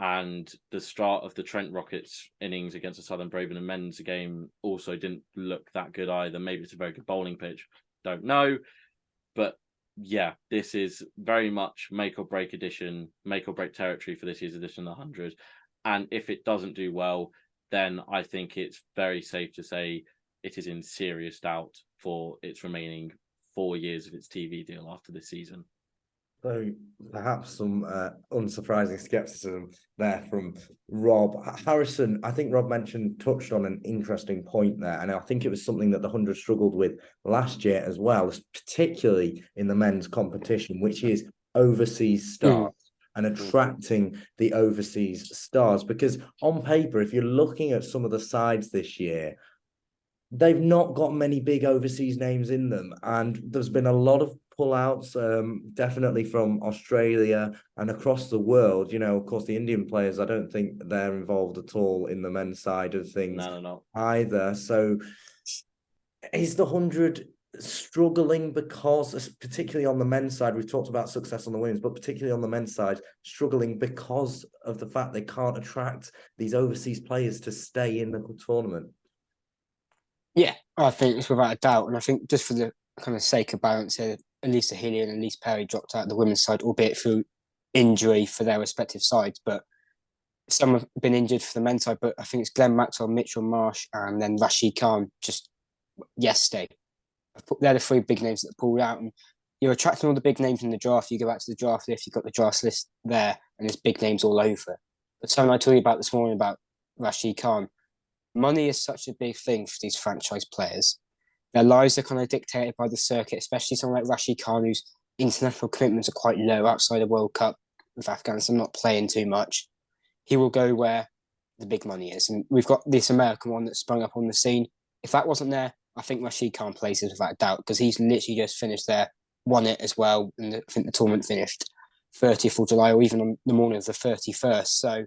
And the start of the Trent Rockets innings against the Southern Brave in the men's game also didn't look that good either. Maybe it's a very good bowling pitch. Don't know. But this is very much make or break territory for this year's edition of the 100. And if it doesn't do well, then I think it's very safe to say it is in serious doubt for its remaining 4 years of its TV deal after this season. So perhaps some unsurprising scepticism there from Rob. Harrison, I think Rob touched on an interesting point there, and I think it was something that the 100 struggled with last year as well, particularly in the men's competition, which is overseas stars and attracting the overseas stars. Because on paper, if you're looking at some of the sides this year, they've not got many big overseas names in them, and there's been a lot of pullouts, definitely from Australia and across the world. Of course, the Indian players, I don't think they're involved at all in the men's side of things either. So is the 100 struggling because, particularly on the men's side, we've talked about success on the women's, but particularly on the men's side, struggling because of the fact they can't attract these overseas players to stay in the tournament? Yeah, I think it's without a doubt. And I think just for the kind of sake of balance here, Elisa Healy and Elise Perry dropped out the women's side, albeit through injury for their respective sides. But some have been injured for the men's side. But I think it's Glenn Maxwell, Mitchell Marsh, and then Rashid Khan just yesterday. They're the three big names that pulled out. And you're attracting all the big names in the draft. You go back to the draft list, you've got the draft list there, and there's big names all over. But something I told you about this morning about Rashid Khan, money is such a big thing for these franchise players their lives are kind of dictated by the circuit, especially someone like Rashid Khan, whose international commitments are quite low outside the World Cup with Afghanistan, not playing too much. He will go where the big money is. And we've got this American one that sprung up on the scene. If that wasn't there, I think Rashid Khan places without doubt, because he's literally just finished there, won it as well. And I think the tournament finished 30th of July or even on the morning of the 31st. So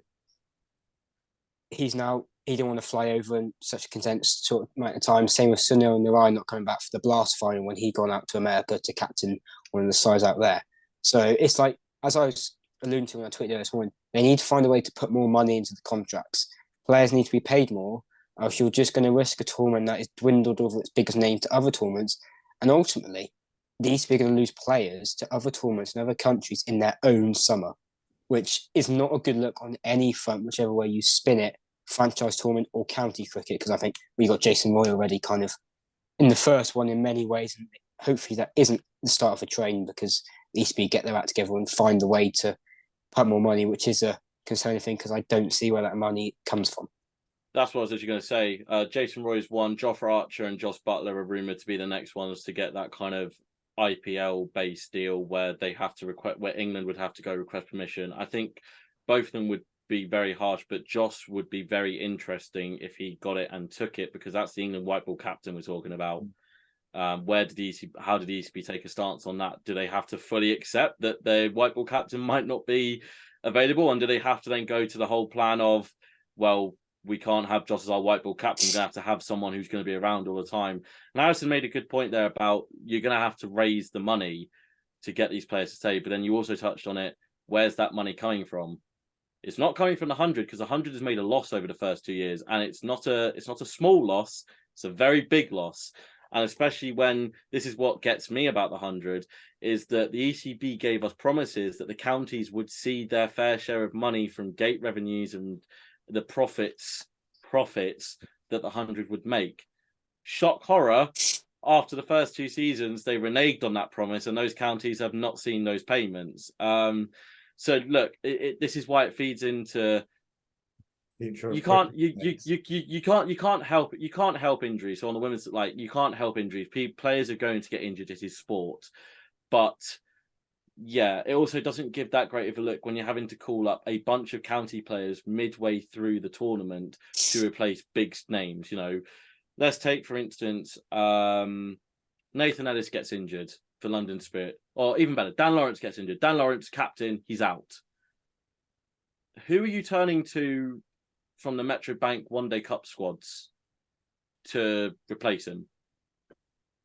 he didn't want to fly over in such a condensed sort of amount of time. Same with Sunil and Narayan not coming back for the Blast final when he gone out to America to captain one of the sides out there. So it's like, as I was alluding to when I tweeted this morning, they need to find a way to put more money into the contracts. Players need to be paid more, or else you're just going to risk a tournament that is dwindled over its biggest name to other tournaments. And ultimately, these are going to lose players to other tournaments in other countries in their own summer, which is not a good look on any front, whichever way you spin it, franchise tournament or county cricket, because I think we got Jason Roy already kind of in the first one in many ways. And hopefully that isn't the start of a train, because the ECB get their act together and find a way to put more money, which is a concerning thing because I don't see where that money comes from. That's what I was actually going to say. Jason Roy's one, Jofra Archer and Josh Butler are rumoured to be the next ones to get that kind of IPL-based deal where they have to request, where England would have to go request permission. I think both of them would be very harsh, but Josh would be very interesting if he got it and took it, because that's the England white ball captain we're talking about. How did the ECB take a stance on that? Do they have to fully accept that the white ball captain might not be available, and do they have to then go to the whole plan of, well, we can't have Josh as our white ball captain, we're going to have someone who's going to be around all the time? And Harrison made a good point there about you're going to have to raise the money to get these players to stay, but then you also touched on it, where's that money coming from? It's not coming from the 100, because the 100 has made a loss over the first 2 years, and it's not a small loss, it's a very big loss. And especially when this is what gets me about the 100, is that the ECB gave us promises that the counties would see their fair share of money from gate revenues and the profits that the 100 would make. Shock horror, after the first 2 seasons, they reneged on that promise, and those counties have not seen those payments. So look, this is why it feeds into you can't help injuries. So on the women's, like, you can't help injuries. Players are going to get injured. It is sport, but yeah, it also doesn't give that great of a look when you're having to call up a bunch of county players midway through the tournament to replace big names. You know, let's take for instance, Nathan Ellis gets injured for London Spirit, or even better, Dan Lawrence gets injured. Dan Lawrence, captain, he's out. Who are you turning to from the Metro Bank One Day Cup squads to replace him?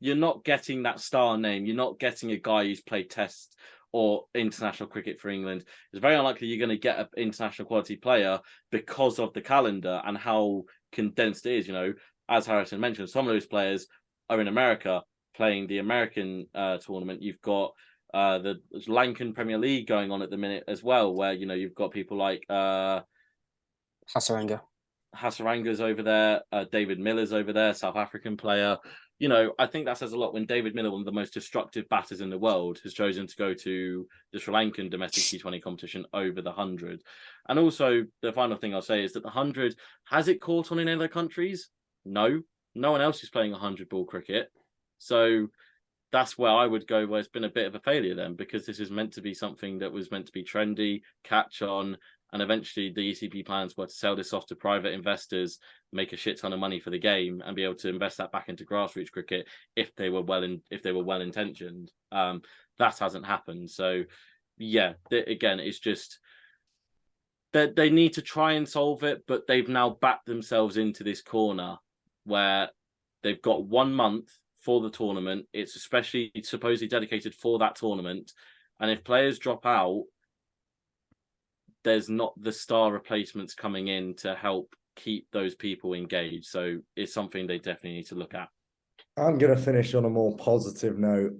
You're not getting that star name. You're not getting a guy who's played Test or international cricket for England. It's very unlikely you're going to get an international quality player because of the calendar and how condensed it is. You know, as Harrison mentioned, some of those players are in America playing the American tournament. You've got the Lankan Premier League going on at the minute as well, where, you know, you've got people like Hasaranga's over there, David Miller's over there, South African player. You know, I think that says a lot when David Miller, one of the most destructive batters in the world, has chosen to go to the Sri Lankan domestic T20 competition over the 100. And also, the final thing I'll say is that the 100, has it caught on in other countries? No. No one else is playing 100 ball cricket. So that's where I would go, where it's been a bit of a failure then, because this is meant to be something that was meant to be trendy, catch on, and eventually the ECB plans were to sell this off to private investors, make a shit ton of money for the game, and be able to invest that back into grassroots cricket if they were well intentioned. That hasn't happened. So yeah, again, it's just that they need to try and solve it, but they've now backed themselves into this corner where they've got 1 month for the tournament. It's supposedly dedicated for that tournament, and if players drop out, there's not the star replacements coming in to help keep those people engaged. So it's something they definitely need to look at. I'm going to finish on a more positive note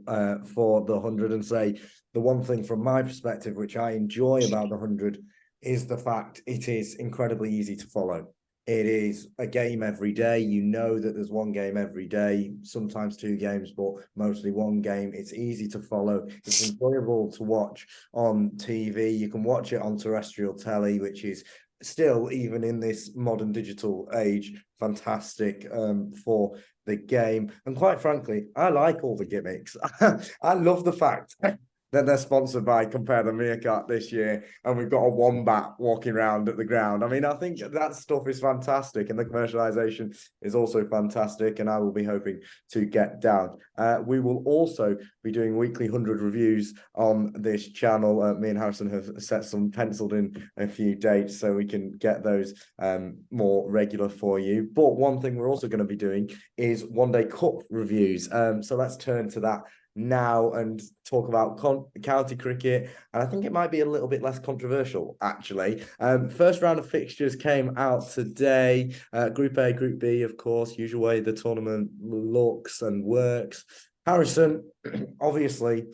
for the 100 and say the one thing from my perspective, which I enjoy about the 100, is the fact it is incredibly easy to follow. It is a game every day. You know that there's one game every day, sometimes 2 games, but mostly one game. It's easy to follow. It's enjoyable to watch on TV. You can watch it on terrestrial telly, which is still, even in this modern digital age, fantastic for the game. And quite frankly, I like all the gimmicks. I love the fact that they're sponsored by Compare the Meerkat this year, and we've got a wombat walking around at the ground. I mean, I think that stuff is fantastic, and the commercialization is also fantastic, and I will be hoping to get down. We will also be doing weekly 100 reviews on this channel. Me and Harrison have set some penciled in a few dates so we can get those more regular for you. But one thing we're also going to be doing is One Day Cup reviews. So let's turn to that now and talk about county cricket, and I think it might be a little bit less controversial actually. First round of fixtures came out today. Group A, Group B, of course, usual way the tournament looks and works. Harrison, obviously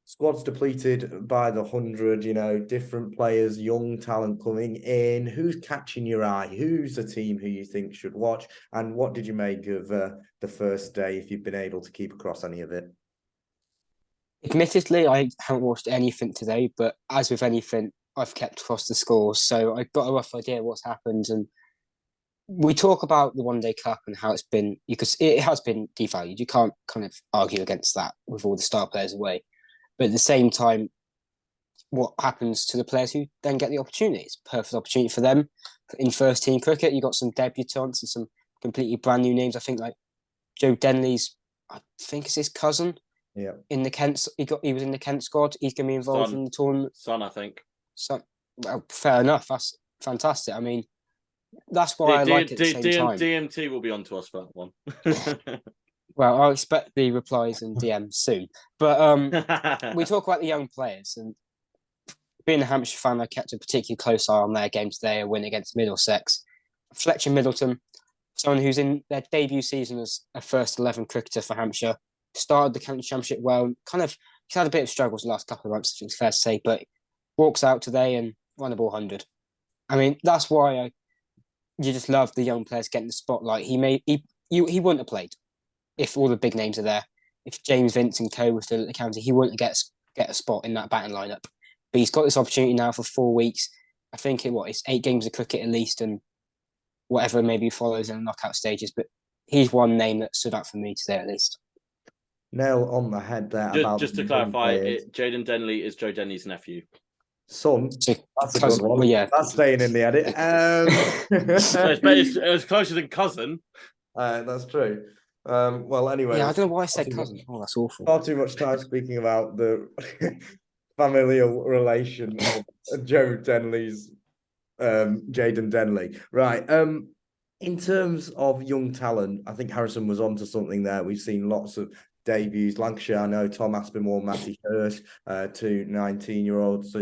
squad's depleted by the 100, different players, young talent coming in. Who's catching your eye? Who's a team who you think should watch? And what did you make of the first day, if you've been able to keep across any of it? Admittedly, I haven't watched anything today, but as with anything, I've kept across the scores, so I've got a rough idea of what's happened. And we talk about the One Day Cup and how it's been, because it has been devalued. You can't kind of argue against that with all the star players away. But at the same time, what happens to the players who then get the opportunity? It's a perfect opportunity for them. In first team cricket, you got some debutants and some completely brand new names. I think like Joe Denley's, I think it's his cousin. Yeah. In the Kent, he was in the Kent squad. He's going to be involved in the tournament. Son, I think. So, well, fair enough. That's fantastic. I mean, that's why I like it at the same time. DMT will be on to us for that one. Well, I'll expect the replies in DM soon. But we talk about the young players, and being a Hampshire fan, I kept a particularly close eye on their game today, a win against Middlesex. Fletcher Middleton, someone who's in their debut season as a first 11 cricketer for Hampshire, started the county championship well. He's had a bit of struggles the last couple of months, I think it's fair to say, but walks out today and won the ball 100. I mean, that's why you just love the young players getting the spotlight. He wouldn't have played if all the big names are there. If James Vince and co were still at the county, he wouldn't get a spot in that batting lineup. But he's got this opportunity now for 4 weeks. I think it's 8 games of cricket at least, and whatever maybe follows in the knockout stages. But he's one name that stood out for me today at least. Nail on the head there. Just to clarify, Jaden Denley is Joe Denley's nephew. Son, that's a good one. Well, yeah. That's staying in the edit. It was closer than cousin. That's true. Well, anyway. Yeah, I don't know why I said cousin. Oh, that's awful. Far too much time speaking about the familial relation of Joe Denley's Jaden Denley. Right. In terms of young talent, I think Harrison was onto something there. We've seen lots of debuts. Lancashire, I know Tom Aspinwall, Matty Hurst, 2 19-year-olds,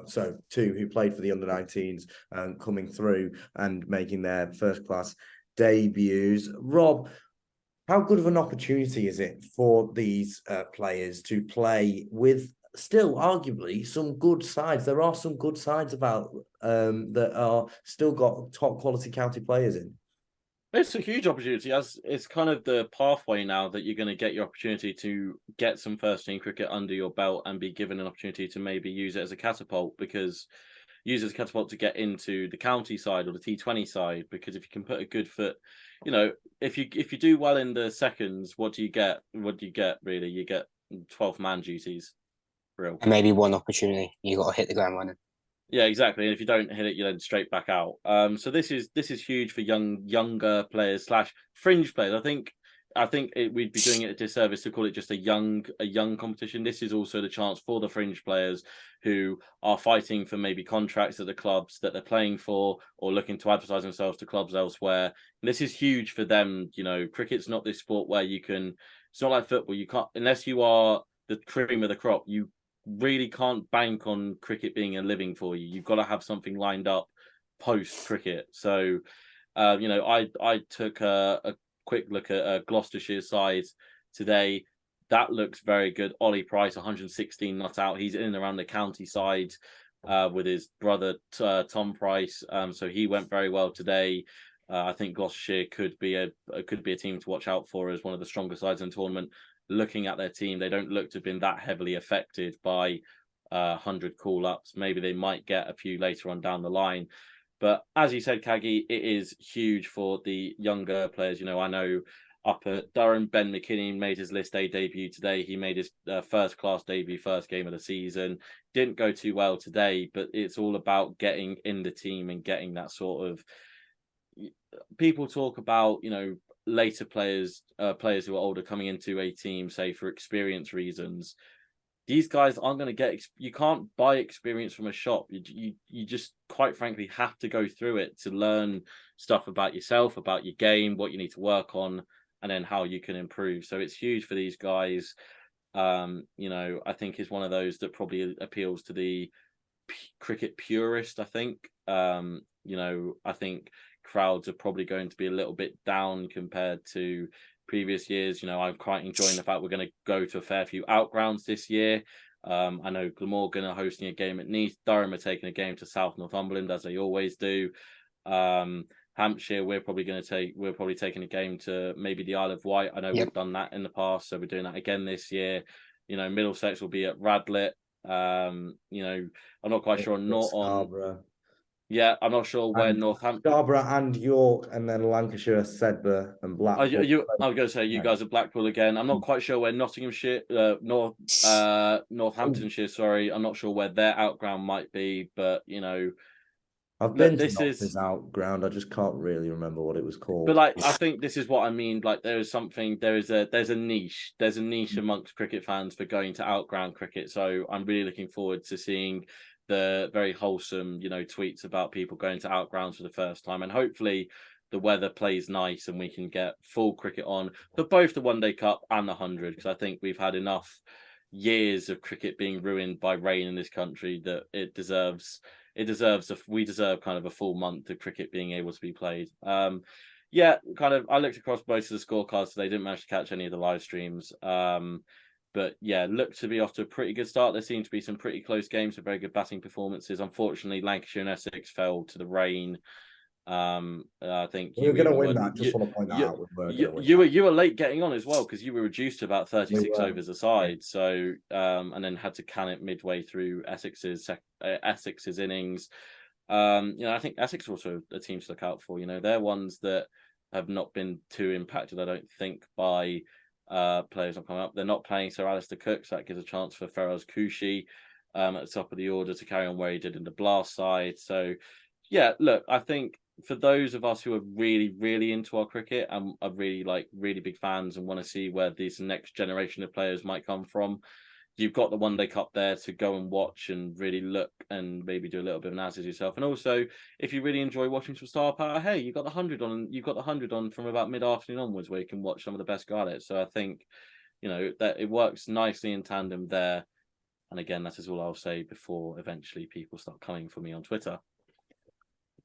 so 2 who played for the under-19s, coming through and making their first-class debuts. Rob, how good of an opportunity is it for these players to play with still arguably some good sides? There are some good sides about that are still got top quality county players in. It's a huge opportunity, as it's kind of the pathway now that you're going to get your opportunity to get some first team cricket under your belt and be given an opportunity to maybe use it as a catapult, because use it as a catapult to get into the county side or the T20 side. Because if you can put a good foot, if you do well in the seconds, what do you get? What do you get really? You get 12 man duties. Real. And maybe one opportunity. You got to hit the ground running. Yeah, exactly. And if you don't hit it, you then straight back out. So this is huge for younger players / fringe players. I think we'd be doing it a disservice to call it just a young competition. This is also the chance for the fringe players who are fighting for maybe contracts at the clubs that they're playing for, or looking to advertise themselves to clubs elsewhere. And this is huge for them. Cricket's not this sport where it's not like football. You can't, unless you are the cream of the crop, you really can't bank on cricket being a living for you. You've got to have something lined up post cricket. So, I took a quick look at Gloucestershire's side today. That looks very good. Ollie Price, 116 not out. He's in and around the county side with his brother Tom Price. So he went very well today. I think Gloucestershire could be a team to watch out for as one of the stronger sides in the tournament. Looking at their team, they don't look to have been that heavily affected by 100 call-ups. Maybe they might get a few later on down the line. But as you said, Kaggy, it is huge for the younger players. I know up at Durham. Ben McKinney made his List A debut today. He made his first class debut, first game of the season. Didn't go too well today, but it's all about getting in the team and getting that sort of. People talk about, later players who are older coming into a team, say for experience reasons. These guys aren't going to get. You can't buy experience from a shop. You just, quite frankly, have to go through it to learn stuff about yourself, about your game, what you need to work on, and then how you can improve. So it's huge for these guys. I think is one of those that probably appeals to the cricket purist. I think. I think crowds are probably going to be a little bit down compared to previous years. I'm quite enjoying the fact we're going to go to a fair few outgrounds this year. I know Glamorgan are hosting a game at Nice. Durham are taking a game to South Northumberland, as they always do. Hampshire, we're probably taking a game to maybe the Isle of Wight. I know we've done that in the past, so we're doing that again this year. Middlesex will be at Radlett. I'm not quite sure on. Yeah, I'm not sure where Northampton, Scarborough and York, and then Lancashire, Sedbergh, and Blackpool. I was going to say you guys are Blackpool again. I'm not quite sure where Nottinghamshire, Northamptonshire. Sorry, I'm not sure where their outground might be, but I've been to Nottingham's outground. I just can't really remember what it was called. But I think this is what I mean. There's a niche. There's a niche amongst cricket fans for going to outground cricket. So I'm really looking forward to seeing the very wholesome, tweets about people going to outgrounds for the first time, and hopefully the weather plays nice and we can get full cricket on for both the One Day Cup and the 100, because I think we've had enough years of cricket being ruined by rain in this country that we deserve kind of a full month of cricket being able to be played. I looked across most of the scorecards today, didn't manage to catch any of the live streams. But yeah, looked to be off to a pretty good start. There seemed to be some pretty close games, some very good batting performances. Unfortunately, Lancashire and Essex fell to the rain. I think we were going to win that. Just want to point that out. You were late getting on as well, because you were reduced to about 36 overs aside. So and then had to can it midway through Essex's innings. I think Essex are also a team to look out for. They're ones that have not been too impacted, I don't think, by players not coming up. They're not playing Sir Alistair Cook, so that gives a chance for Feroz Kushi at the top of the order to carry on where he did in the Blast side. So yeah, look, I think for those of us who are really, really into our cricket and are really big fans and want to see where this next generation of players might come from, you've got the One Day Cup there to go and watch and really look and maybe do a little bit of analysis yourself. And also, if you really enjoy watching some star power, hey, you've got the 100 on, and you've got the 100 on from about mid-afternoon onwards, where you can watch some of the best guys. So I think, that it works nicely in tandem there. And again, that is all I'll say before eventually people start coming for me on Twitter.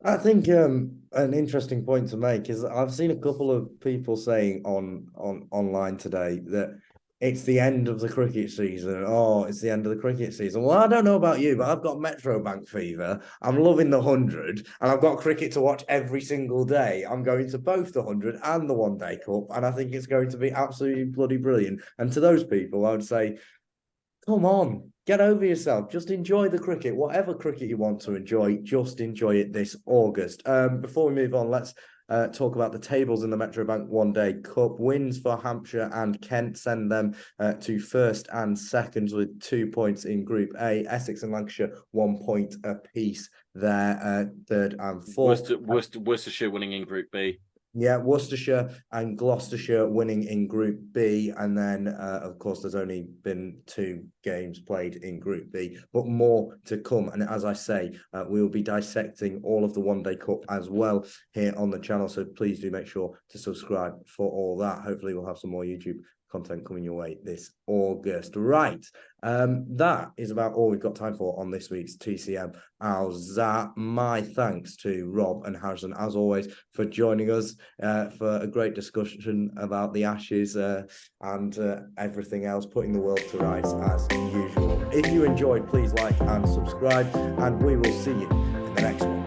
I think an interesting point to make is that I've seen a couple of people saying online today that it's the end of the cricket season. Oh, it's the end of the cricket season. Well, I don't know about you, but I've got Metro Bank fever. I'm loving the 100, and I've got cricket to watch every single day. I'm going to both the 100 and the One Day Cup, and I think it's going to be absolutely bloody brilliant. And to those people, I would say, come on, get over yourself. Just enjoy the cricket. Whatever cricket you want to enjoy, just enjoy it this August. Before we move on, let's talk about the tables in the Metro Bank One Day Cup. Wins for Hampshire and Kent send them to first and second with 2 points in Group A. Essex and Lancashire 1 point apiece there, third and fourth. Worcestershire winning in Group B. Yeah, Worcestershire and Gloucestershire winning in Group B. And then, of course, there's only been 2 games played in Group B, but more to come. And as I say, we will be dissecting all of the One Day Cup as well here on the channel. So please do make sure to subscribe for all that. Hopefully we'll have some more YouTube content coming your way this August. Right. That is about all we've got time for on this week's TCM Howzat. My thanks to Rob and Harrison, as always, for joining us for a great discussion about the Ashes and everything else, putting the world to rights as usual. If you enjoyed, please like and subscribe, and we will see you in the next one.